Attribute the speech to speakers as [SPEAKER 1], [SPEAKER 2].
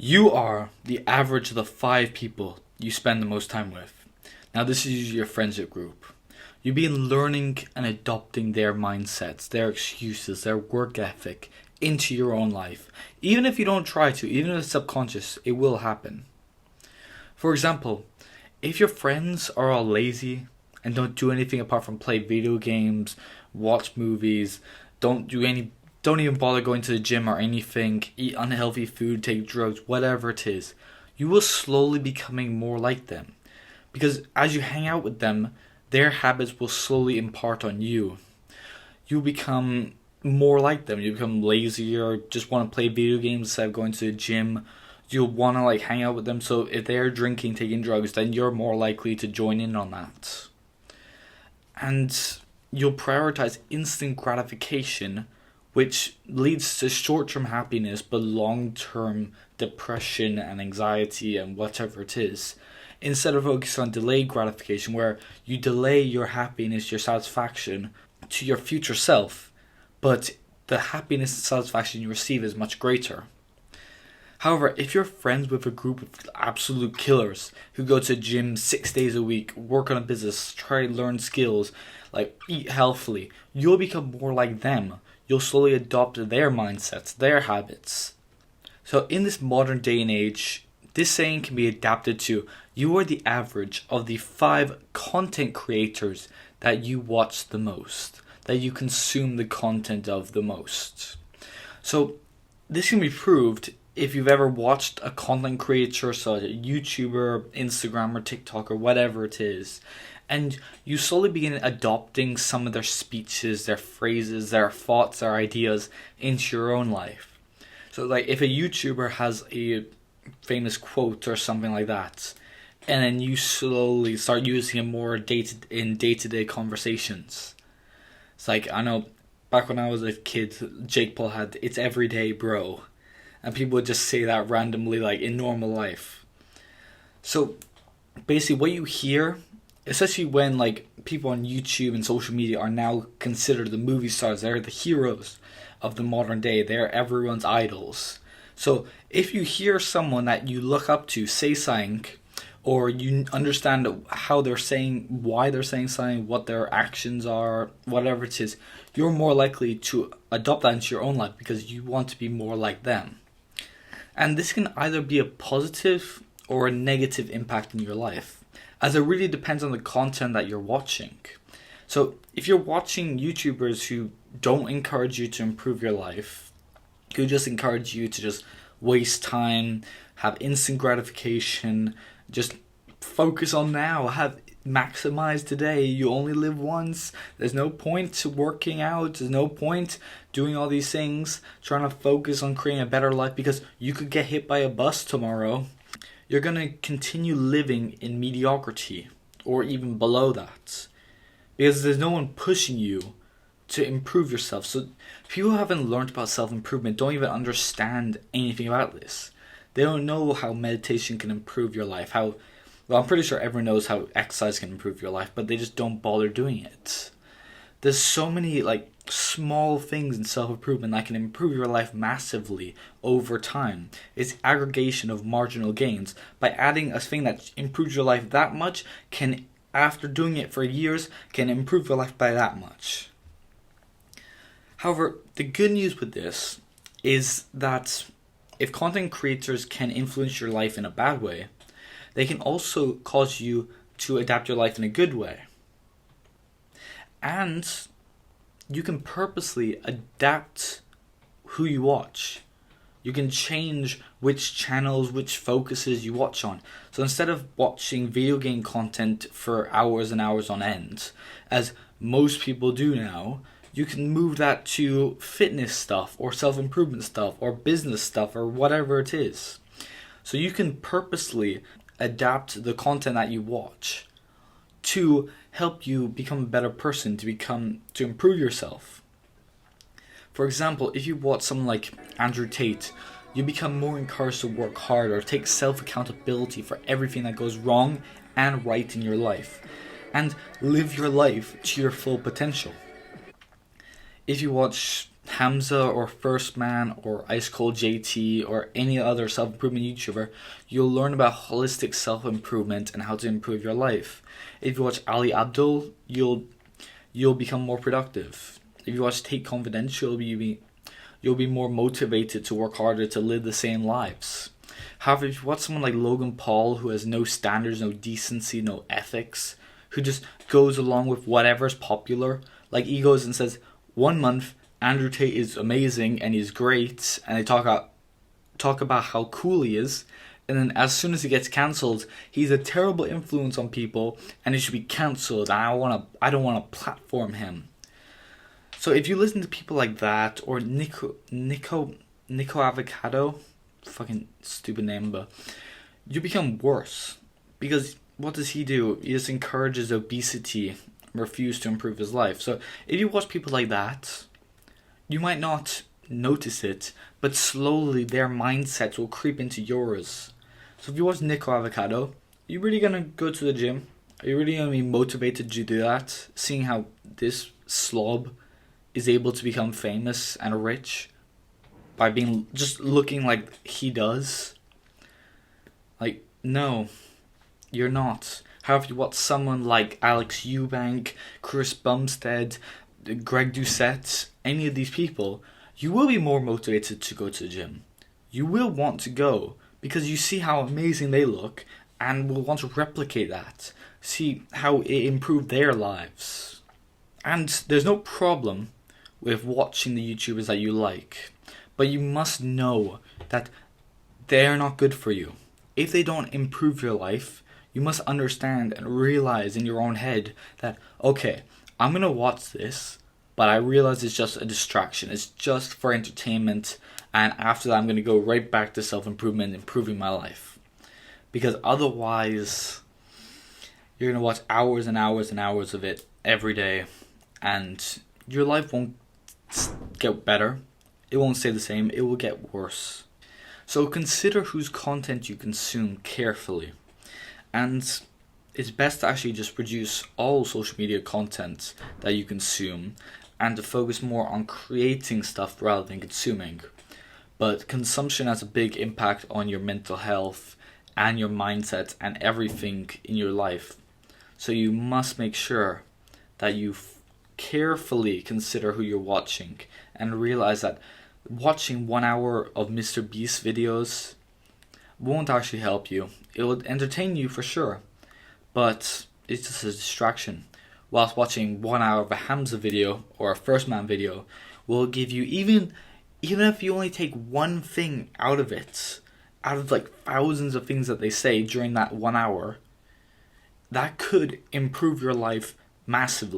[SPEAKER 1] You are the average of the 5 people you spend the most time with. Now, this is usually your friendship group. You've been learning and adopting their mindsets, their excuses, their work ethic into your own life. Even if you don't try to, even if it's subconscious, it will happen. For example, if your friends are all lazy and don't do anything apart from play video games, watch movies, don't even bother going to the gym or anything, eat unhealthy food, take drugs, whatever it is, you will slowly becoming more like them. Because as you hang out with them, their habits will slowly impart on you. You become more like them. You become lazier, just want to play video games instead of going to the gym. You'll want to hang out with them, so if they're drinking, taking drugs, then you're more likely to join in on that. And you'll prioritize instant gratification, which leads to short-term happiness but long-term depression and anxiety and whatever it is, instead of focusing on delayed gratification, where you delay your happiness, your satisfaction to your future self, but the happiness and satisfaction you receive is much greater. However, if you're friends with a group of absolute killers who go to the gym 6 days a week, work on a business, try to learn skills, eat healthily, you'll become more like them. You'll slowly adopt their mindsets, their habits. So in this modern day and age, this saying can be adapted to: you are the average of the 5 content creators that you watch the most, that you consume the content of the most. So this can be proved if you've ever watched a content creator, so a YouTuber, Instagram, or TikTok, or whatever it is, and you slowly begin adopting some of their speeches, their phrases, their thoughts, their ideas into your own life. So if a YouTuber has a famous quote or something like that, and then you slowly start using it more in day-to-day conversations. It's I know back when I was a kid, Jake Paul had "it's everyday, bro." And people would just say that randomly, in normal life. So basically what you hear, especially when people on YouTube and social media are now considered the movie stars, they're the heroes of the modern day, they're everyone's idols. So if you hear someone that you look up to say something, or you understand how they're saying, why they're saying something, what their actions are, whatever it is, you're more likely to adopt that into your own life because you want to be more like them. And this can either be a positive or a negative impact in your life, as it really depends on the content that you're watching. So if you're watching YouTubers who don't encourage you to improve your life, who just encourage you to just waste time, have instant gratification, just focus on now, maximize today, you only live once, there's no point to working out, there's no point doing all these things, trying to focus on creating a better life because you could get hit by a bus tomorrow, you're going to continue living in mediocrity or even below that because there's no one pushing you to improve yourself. So people who haven't learned about self-improvement don't even understand anything about this. They don't know how meditation can improve your life, I'm pretty sure everyone knows how exercise can improve your life, but they just don't bother doing it. There's so many small things in self-improvement that can improve your life massively over time. It's aggregation of marginal gains. By adding a thing that improves your life that much, can, after doing it for years, can improve your life by that much. However, the good news with this is that if content creators can influence your life in a bad way, they can also cause you to adapt your life in a good way. And you can purposely adapt who you watch. You can change which channels, which focuses you watch on. So instead of watching video game content for hours and hours on end, as most people do now, you can move that to fitness stuff or self-improvement stuff or business stuff or whatever it is. So you can purposely adapt the content that you watch to help you become a better person, to improve yourself. For example, if you watch someone like Andrew Tate, you become more encouraged to work harder, take self-accountability for everything that goes wrong and right in your life, and live your life to your full potential. If you watch Hamza or First Man or Ice Cold JT or any other self-improvement YouTuber, you'll learn about holistic self-improvement and how to improve your life. If you watch Ali Abdul, you'll become more productive. If you watch Take Confidential, you'll be more motivated to work harder to live the same lives. However, if you watch someone like Logan Paul, who has no standards, no decency, no ethics, who just goes along with whatever's popular, like he goes and says, 1 month, Andrew Tate is amazing and he's great, and they talk about how cool he is, and then as soon as he gets cancelled, he's a terrible influence on people and he should be cancelled, and I don't want to platform him. So if you listen to people like that, or Nikoavacado, fucking stupid name, but you become worse. Because what does he do? He just encourages obesity, refuse to improve his life. So if you watch people like that, you might not notice it, but slowly their mindsets will creep into yours. So if you watch Nikoavacado, are you really gonna go to the gym? Are you really gonna be motivated to do that? Seeing how this slob is able to become famous and rich by being just looking like he does? Like, no, you're not. However, you watch someone like Alex Eubank, Chris Bumstead, Greg Doucette, any of these people, you will be more motivated to go to the gym. You will want to go because you see how amazing they look and will want to replicate that. See how it improved their lives. And there's no problem with watching the YouTubers that you like, but you must know that they're not good for you. If they don't improve your life, you must understand and realize in your own head that, okay, I'm gonna watch this, but I realize it's just a distraction. It's just for entertainment, and after that I'm gonna go right back to self-improvement, improving my life. Because otherwise, you're gonna watch hours and hours and hours of it every day, and your life won't get better. It won't stay the same. It will get worse. So consider whose content you consume carefully. And it's best to actually just produce all social media content that you consume and to focus more on creating stuff rather than consuming. But consumption has a big impact on your mental health and your mindset and everything in your life. So you must make sure that you carefully consider who you're watching and realize that watching 1 hour of MrBeast videos won't actually help you. It will entertain you for sure, but it's just a distraction. Whilst watching 1 hour of a Hamza video or a First Man video will give you, even if you only take one thing out of it, out of like thousands of things that they say during that 1 hour, that could improve your life massively.